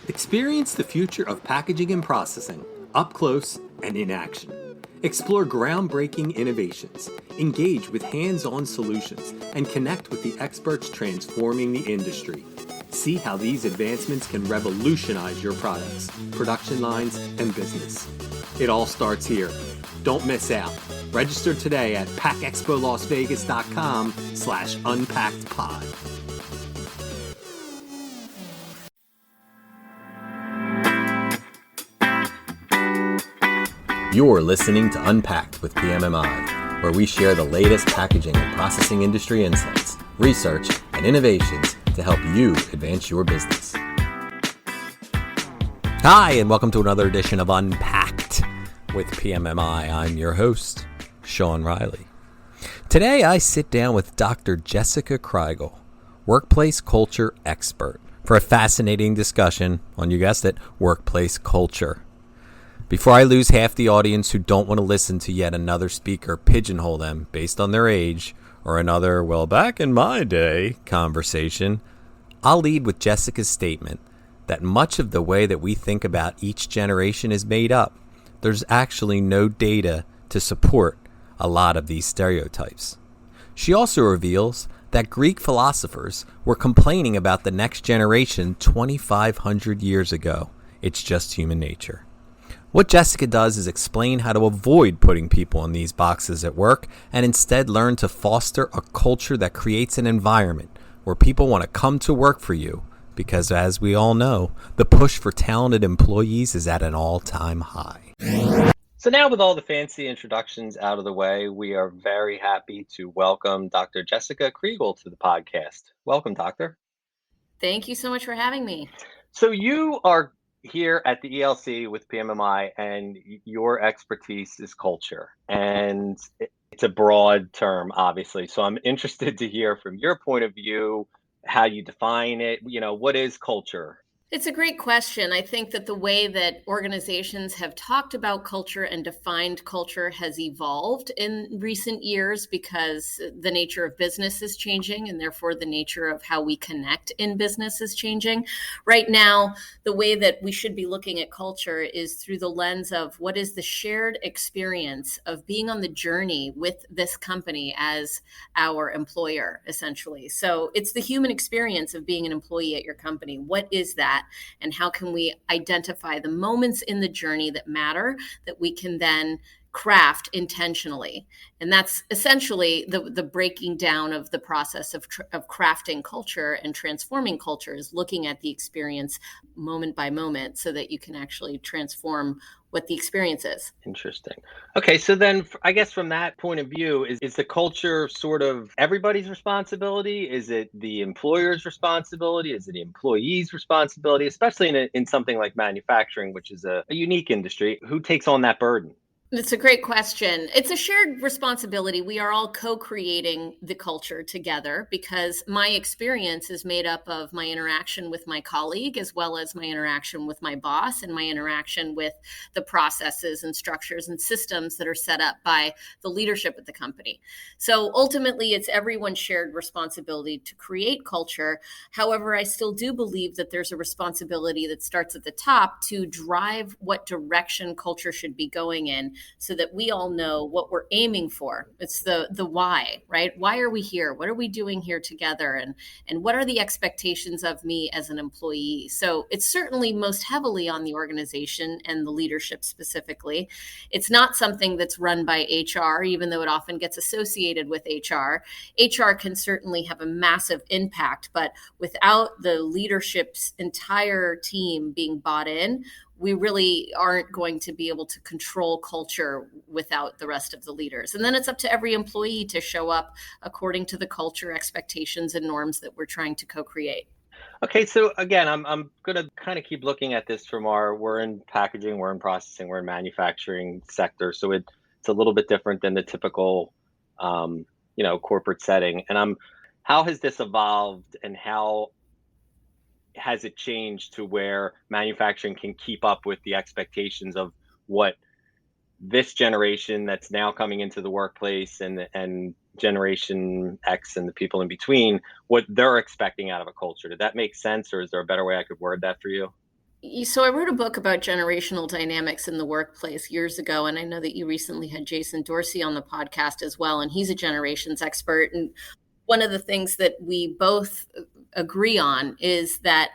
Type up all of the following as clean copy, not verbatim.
Experience the future of packaging and processing up close and in action. Explore groundbreaking innovations, engage with hands-on solutions, and connect with the experts transforming the industry. See how these advancements can revolutionize your products, production lines, and business. It all starts here. Don't miss out. Register today at packexpolasvegas.com/unpackedpod. You're listening to Unpacked with PMMI, where we share the latest packaging and processing industry insights, research, and innovations to help you advance your business. Hi, and welcome to another edition of Unpacked with PMMI. I'm your host, Sean Riley. Today, I sit down with Dr. Jessica Kriegel, workplace culture expert, for a fascinating discussion on, you guessed it, workplace culture. Before I lose half the audience who don't want to listen to yet another speaker pigeonhole them based on their age or another, well, back in my day conversation, I'll lead with Jessica's statement that much of the way that we think about each generation is made up. There's actually no data to support a lot of these stereotypes. She also reveals that Greek philosophers were complaining about the next generation 2,500 years ago. It's just human nature. What Jessica does is explain how to avoid putting people in these boxes at work and instead learn to foster a culture that creates an environment where people want to come to work for you because, as we all know, the push for talented employees is at an all-time high. So now, with all the fancy introductions out of the way, we are very happy to welcome Dr. Jessica Kriegel to the podcast. Welcome, Doctor. Thank you so much for having me. So you are here at the ELC with PMMI, and your expertise is culture, and it's a broad term, obviously. So I'm interested to hear from your point of view how you define it. What is culture? It's a great question. I think that the way that organizations have talked about culture and defined culture has evolved in recent years because the nature of business is changing, and therefore the nature of how we connect in business is changing. Right now, the way that we should be looking at culture is through the lens of what is the shared experience of being on the journey with this company as our employer, essentially. So it's the human experience of being an employee at your company. What is that? And how can we identify the moments in the journey that matter that we can then craft intentionally? And that's essentially the breaking down of the process of crafting culture and transforming culture, is looking at the experience moment by moment so that you can actually transform what the experience is. Interesting. Okay, so then I guess from that point of view, is the culture sort of everybody's responsibility? Is it the employer's responsibility? Is it the employee's responsibility? Especially in something like manufacturing, which is a unique industry. Who takes on that burden? It's a great question. It's a shared responsibility. We are all co-creating the culture together because my experience is made up of my interaction with my colleague, as well as my interaction with my boss and my interaction with the processes and structures and systems that are set up by the leadership of the company. So ultimately, it's everyone's shared responsibility to create culture. However, I still do believe that there's a responsibility that starts at the top to drive what direction culture should be going in, so that we all know what we're aiming for. It's the why, right? Why are we here? What are we doing here together? And what are the expectations of me as an employee? So it's certainly most heavily on the organization and the leadership specifically. It's not something that's run by HR, even though it often gets associated with HR. HR can certainly have a massive impact, but without the leadership's entire team being bought in, we really aren't going to be able to control culture without the rest of the leaders. And then it's up to every employee to show up according to the culture, expectations, and norms that we're trying to co-create. Okay, so again, I'm going to kind of keep looking at this from we're in packaging, we're in processing, we're in manufacturing sector. So it's a little bit different than the typical, corporate setting. And how has this evolved, and how has it changed to where manufacturing can keep up with the expectations of what this generation that's now coming into the workplace and Generation X and the people in between, what they're expecting out of a culture? Did that make sense, or is there a better way I could word that for you? So I wrote a book about generational dynamics in the workplace years ago, and I know that you recently had Jason Dorsey on the podcast as well, and he's a generations expert. And one of the things that we both agree on is that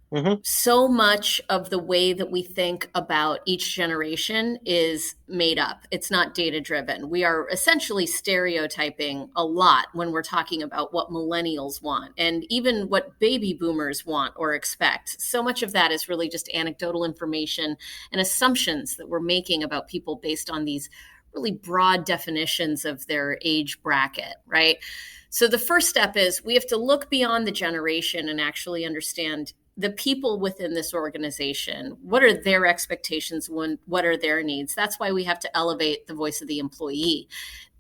Hmm. so much of the way that we think about each generation is made up. It's not data driven. We are essentially stereotyping a lot when we're talking about what millennials want and even what baby boomers want or expect. So much of that is really just anecdotal information and assumptions that we're making about people based on these really broad definitions of their age bracket, right? So the first step is we have to look beyond the generation and actually understand the people within this organization. What are their expectations? What are their needs? That's why we have to elevate the voice of the employee.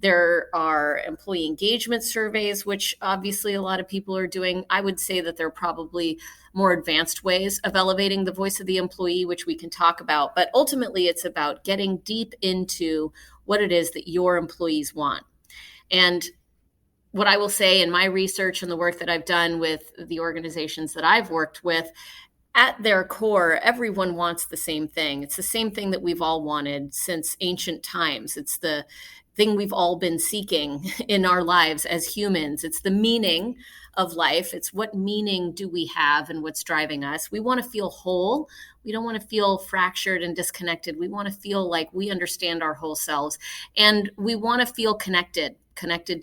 There are employee engagement surveys, which obviously a lot of people are doing. I would say that there are probably more advanced ways of elevating the voice of the employee, which we can talk about. But ultimately, it's about getting deep into what it is that your employees want. And what I will say in my research and the work that I've done with the organizations that I've worked with, at their core, everyone wants the same thing. It's the same thing that we've all wanted since ancient times. It's the thing we've all been seeking in our lives as humans. It's the meaning of life. It's what meaning do we have and what's driving us. We want to feel whole. We don't want to feel fractured and disconnected. We want to feel like we understand our whole selves. And we want to feel connected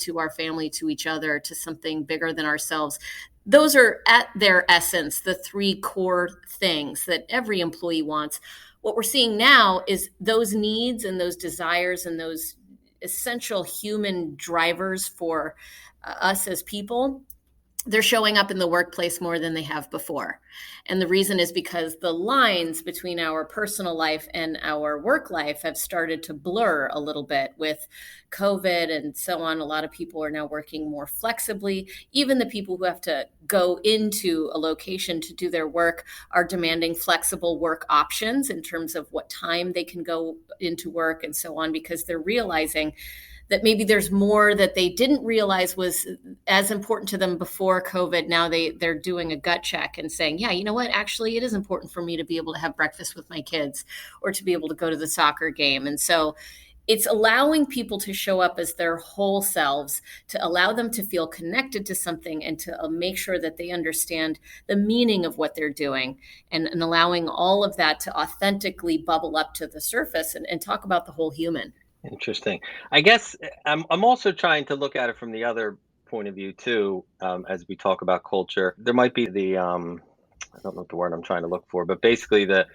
to our family, to each other, to something bigger than ourselves. Those are at their essence the three core things that every employee wants. What we're seeing now is those needs and those desires and those essential human drivers for us as people, they're showing up in the workplace more than they have before. And the reason is because the lines between our personal life and our work life have started to blur a little bit with COVID and so on. A lot of people are now working more flexibly. Even the people who have to go into a location to do their work are demanding flexible work options in terms of what time they can go into work and so on, because they're realizing that maybe there's more that they didn't realize was as important to them before COVID. Now they're doing a gut check and saying, yeah, you know what? Actually, it is important for me to be able to have breakfast with my kids or to be able to go to the soccer game. And so it's allowing people to show up as their whole selves, to allow them to feel connected to something and to make sure that they understand the meaning of what they're doing, and allowing all of that to authentically bubble up to the surface and talk about the whole human. Interesting. I guess I'm also trying to look at it from the other point of view too. As we talk about culture, there might be the I don't know what the word I'm trying to look for, but basically the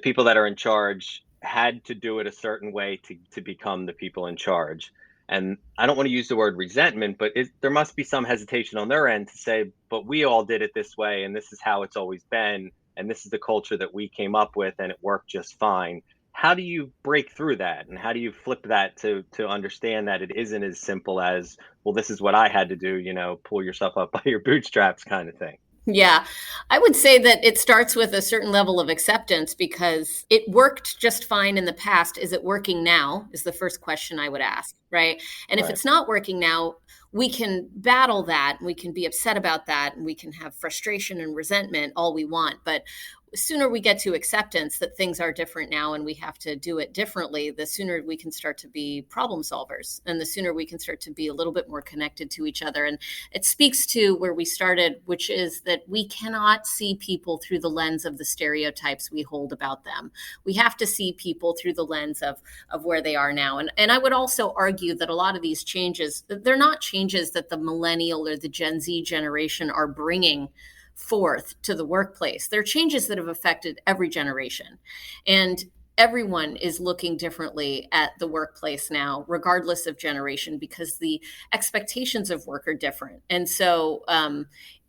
people that are in charge had to do it a certain way to become the people in charge. And I don't want to use the word resentment, but there must be some hesitation on their end to say, but we all did it this way, and this is how it's always been, and this is the culture that we came up with, and it worked just fine. How do you break through that, and how do you flip that to understand that it isn't as simple as, well, this is what I had to do, pull yourself up by your bootstraps kind of thing? Yeah, I would say that it starts with a certain level of acceptance because it worked just fine in the past. Is it working now? Is the first question I would ask, right? And if Right. it's not working now, we can battle that. We can be upset about that. And we can have frustration and resentment all we want. But the sooner we get to acceptance that things are different now and we have to do it differently, the sooner we can start to be problem solvers, and the sooner we can start to be a little bit more connected to each other. And it speaks to where we started, which is that we cannot see people through the lens of the stereotypes we hold about them. We have to see people through the lens of where they are now. And I would also argue that a lot of these changes, they're not changes that the millennial or the Gen Z generation are bringing forth to the workplace. They're changes that have affected every generation. And everyone is looking differently at the workplace now, regardless of generation, because the expectations of work are different. And so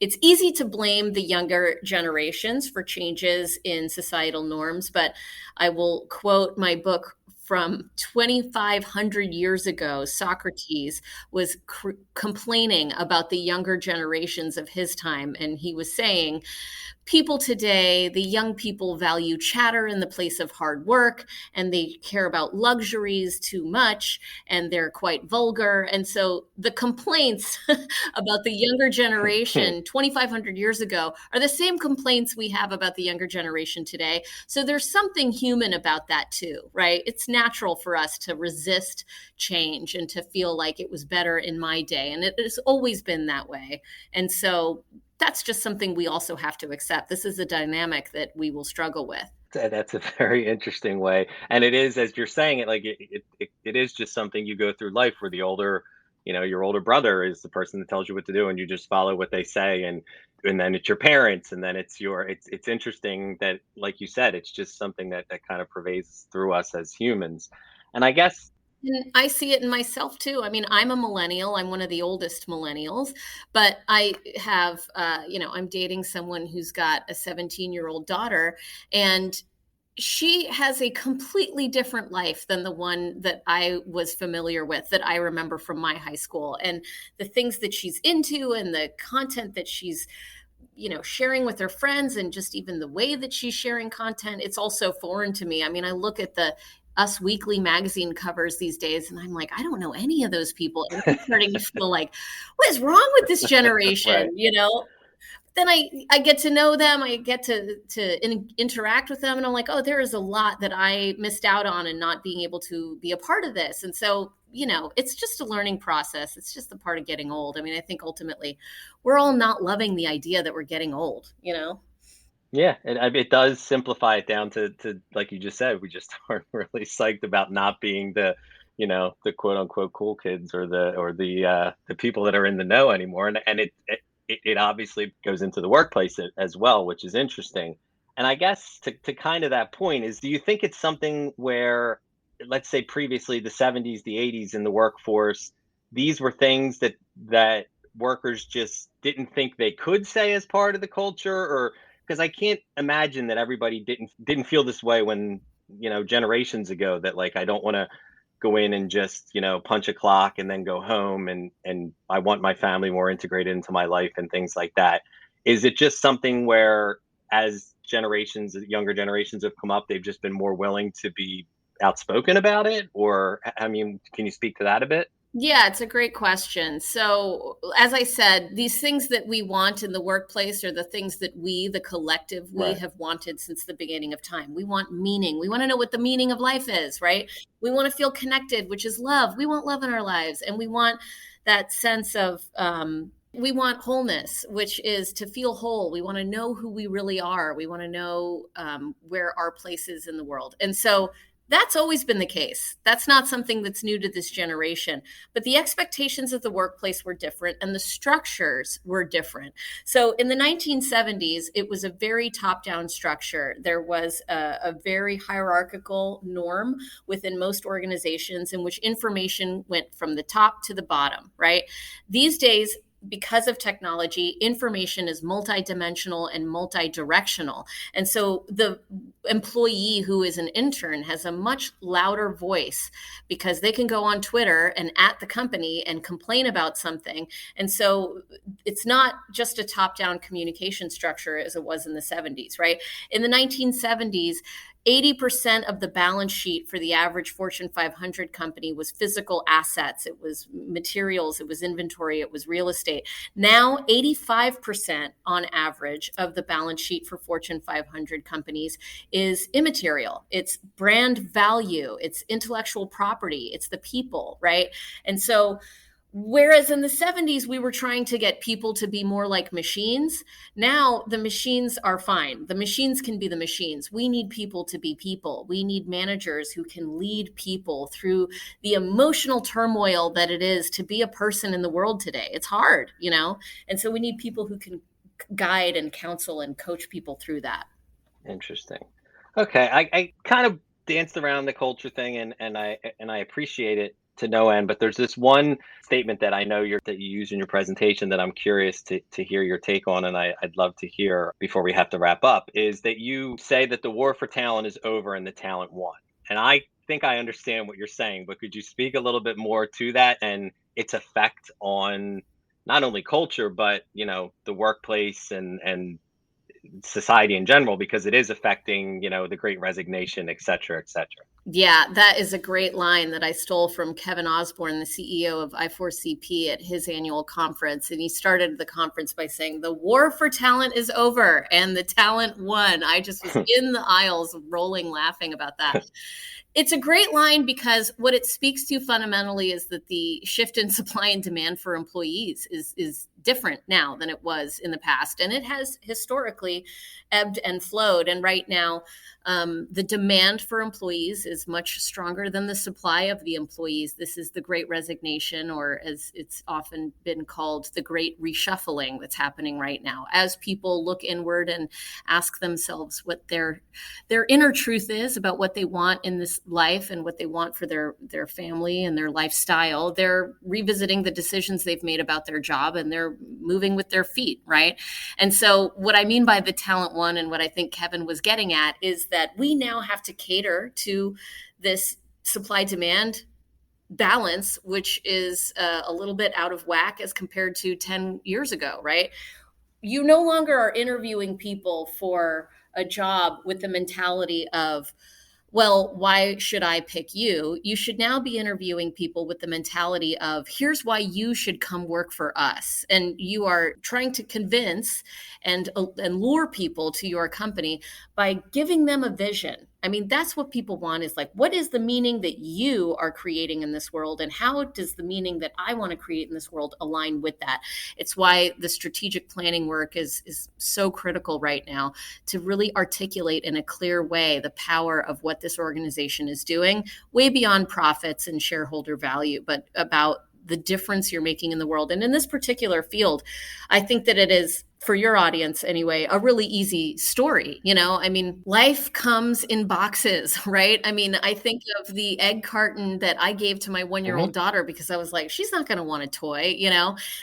it's easy to blame the younger generations for changes in societal norms, but I will quote my book from 2,500 years ago. Socrates was complaining about the younger generations of his time. And he was saying, people today, the young people value chatter in the place of hard work, and they care about luxuries too much, and they're quite vulgar. And so the complaints about the younger generation 2,500 years ago are the same complaints we have about the younger generation today. So there's something human about that too, right? It's natural for us to resist change and to feel like it was better in my day. And it has always been that way. And so that's just something we also have to accept. This is a dynamic that we will struggle with. That's a very interesting way. And it is, as you're saying it, like it is just something you go through life where the older, your older brother is the person that tells you what to do and you just follow what they say. And then it's your parents and then it's interesting that, like you said, it's just something that kind of pervades through us as humans. And I guess, And I see it in myself too. I mean, I'm a millennial. I'm one of the oldest millennials, but I have, I'm dating someone who's got a 17-year-old daughter, and she has a completely different life than the one that I was familiar with, that I remember from my high school. And the things that she's into and the content that she's sharing with her friends, and just even the way that she's sharing content, it's also foreign to me. I mean, I look at the Us Weekly magazine covers these days, and I'm like, I don't know any of those people. And I'm starting to feel like, what is wrong with this generation? right. Then I get to know them. I get to interact with them. And I'm like, oh, there is a lot that I missed out on and not being able to be a part of this. And so, it's just a learning process. It's just a part of getting old. I mean, I think ultimately we're all not loving the idea that we're getting old. Yeah, and it does simplify it down to like you just said, we just aren't really psyched about not being the quote unquote cool kids or the people that are in the know anymore. And it obviously goes into the workplace as well, which is interesting. And I guess to kind of that point is, do you think it's something where, let's say previously the 70s, the 80s in the workforce, these were things that workers just didn't think they could say as part of the culture? Or because I can't imagine that everybody didn't feel this way when, generations ago, that like, I don't want to go in and just, punch a clock and then go home, and I want my family more integrated into my life and things like that. Is it just something where, as younger generations have come up, they've just been more willing to be outspoken about it? Or, I mean, can you speak to that a bit? Yeah, it's a great question. So, as I said, these things that we want in the workplace are the things that we, the collective, we Right. have wanted since the beginning of time. We want meaning. We want to know what the meaning of life is, right? We want to feel connected, which is love. We want love in our lives. And we want that sense of, we want wholeness, which is to feel whole. We want to know who we really are. We want to know where our place is in the world. And so, that's always been the case. That's not something that's new to this generation. But the expectations of the workplace were different and the structures were different. So in the 1970s, it was a very top-down structure. There was a very hierarchical norm within most organizations in which information went from the top to the bottom, right? These days, because of technology, information is multidimensional and multi-directional. And so the employee who is an intern has a much louder voice because they can go on Twitter and at the company and complain about something. And so it's not just a top-down communication structure as it was in the 70s, right? In the 1970s, 80% of the balance sheet for the average Fortune 500 company was physical assets. It was materials, it was inventory, it was real estate. Now, 85% on average of the balance sheet for Fortune 500 companies is immaterial. It's brand value, it's intellectual property, it's the people, right? And so, whereas in the 70s, we were trying to get people to be more like machines. Now the machines are fine. The machines can be the machines. We need people to be people. We need managers who can lead people through the emotional turmoil that it is to be a person in the world today. It's hard. And so we need people who can guide and counsel and coach people through that. Interesting. Okay, I kind of danced around the culture thing, and I appreciate it to no end. But there's this one statement that I know that you use in your presentation that I'm curious to hear your take on, and I'd love to hear before we have to wrap up. Is that you say that the war for talent is over and the talent won? And I think I understand what you're saying, but could you speak a little bit more to that and its effect on not only culture, but the workplace and society in general, because it is affecting, the great resignation, et cetera, et cetera. Yeah, that is a great line that I stole from Kevin Osborne, the CEO of I4CP, at his annual conference. And he started the conference by saying, "The war for talent is over and the talent won." I just was in the aisles rolling laughing about that. It's a great line because what it speaks to fundamentally is that the shift in supply and demand for employees is different now than it was in the past. And it has historically ebbed and flowed. And right now, the demand for employees is much stronger than the supply of the employees. This is the great resignation, or as it's often been called, the great reshuffling that's happening right now. As people look inward and ask themselves what their inner truth is about what they want in this life and what they want for their family and their lifestyle, they're revisiting the decisions they've made about their job, and they're moving with their feet, right? And so what I mean by the talent one, and what I think Kevin was getting at, is that we now have to cater to this supply demand balance, which is a little bit out of whack as compared to 10 years ago, right? You no longer are interviewing people for a job with the mentality of, well, why should I pick you? You should now be interviewing people with the mentality of, here's why you should come work for us. And you are trying to convince and lure people to your company by giving them a vision. I mean, that's what people want, is like, what is the meaning that you are creating in this world? And how does the meaning that I want to create in this world align with that? It's why the strategic planning work is so critical right now, to really articulate in a clear way the power of what this organization is doing, way beyond profits and shareholder value, but about the difference you're making in the world. And in this particular field, I think that it is, for your audience anyway, a really easy story. I mean, life comes in boxes, right? I mean, I think of the egg carton that I gave to my 1-year-old daughter because I was like, she's not going to want a toy.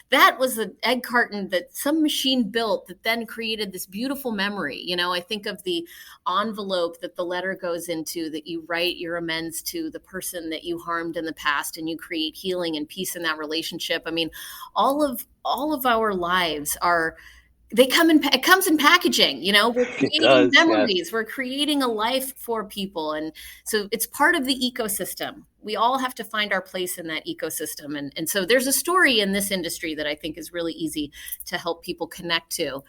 That was an egg carton that some machine built that then created this beautiful memory. I think of the envelope that the letter goes into, that you write your amends to the person that you harmed in the past, and you create healing and peace in that relationship. I mean, all of our lives it comes in packaging. We're creating memories. Yes. We're creating a life for people. And so it's part of the ecosystem. We all have to find our place in that ecosystem. And so there's a story in this industry that I think is really easy to help people connect to.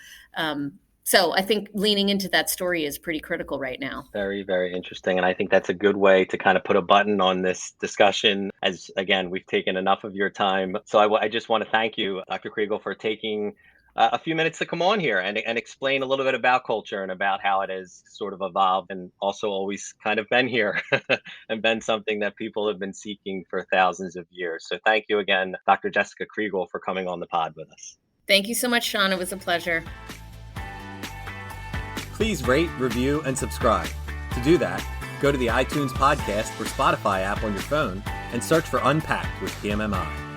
So I think leaning into that story is pretty critical right now. Very, very interesting. And I think that's a good way to kind of put a button on this discussion, as, again, we've taken enough of your time. So I just want to thank you, Dr. Kriegel, for taking a few minutes to come on here and explain a little bit about culture and about how it has sort of evolved and also always kind of been here and been something that people have been seeking for thousands of years. So thank you again, Dr. Jessica Kriegel, for coming on the pod with us. Thank you so much, Sean. It was a pleasure. Please rate, review, and subscribe. To do that, go to the iTunes podcast or Spotify app on your phone and search for unPACKed with PMMI.